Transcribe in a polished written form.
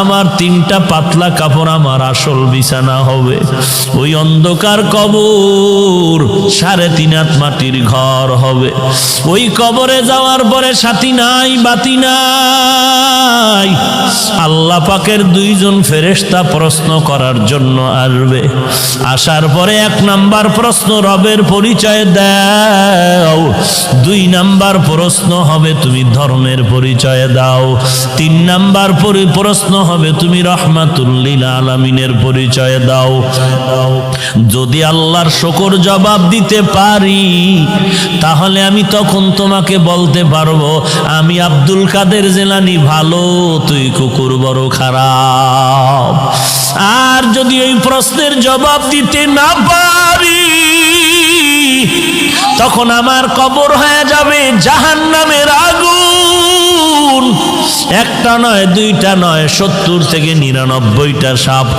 আমার 3টা পাতলা কাপড় আমার আসল বিছানা হবে। ওই অন্ধকার কবর 3.5 হাত মাটির ঘর হবে। ওই কবরে যাওয়ার পরে সাথী নাই, বাতি নাই। আল্লাহ পাকের 2 জন ফেরেশতা প্রশ্ন করার জন্য আসবে। আসার পরে 1 নাম্বার প্রশ্ন, রবের পরিচয় দাও। 2 নাম্বার প্রশ্ন হবে তুমি ধর্মের পরিচয় দাও। 3 নাম্বার প্রশ্ন হবে তুমি রহমাতুল লিল আলামিনের পরিচয় দাও। যদি আল্লাহর শুকর জবাব দিতে পারি, তাহলে আমি তখন তোমাকে বলতে পারবো আমি আব্দুল কাদের জিলানী ভালো, তুই কুকুর বড় খারাপ। আর যদি এই প্রশ্নের জবাব দিতে না পারি, তখন আমার কবর হয়ে যাবে জাহান্নামের আগুন। 1টা নয়, 2টা নয়, 70 থেকে 99টা সাপ।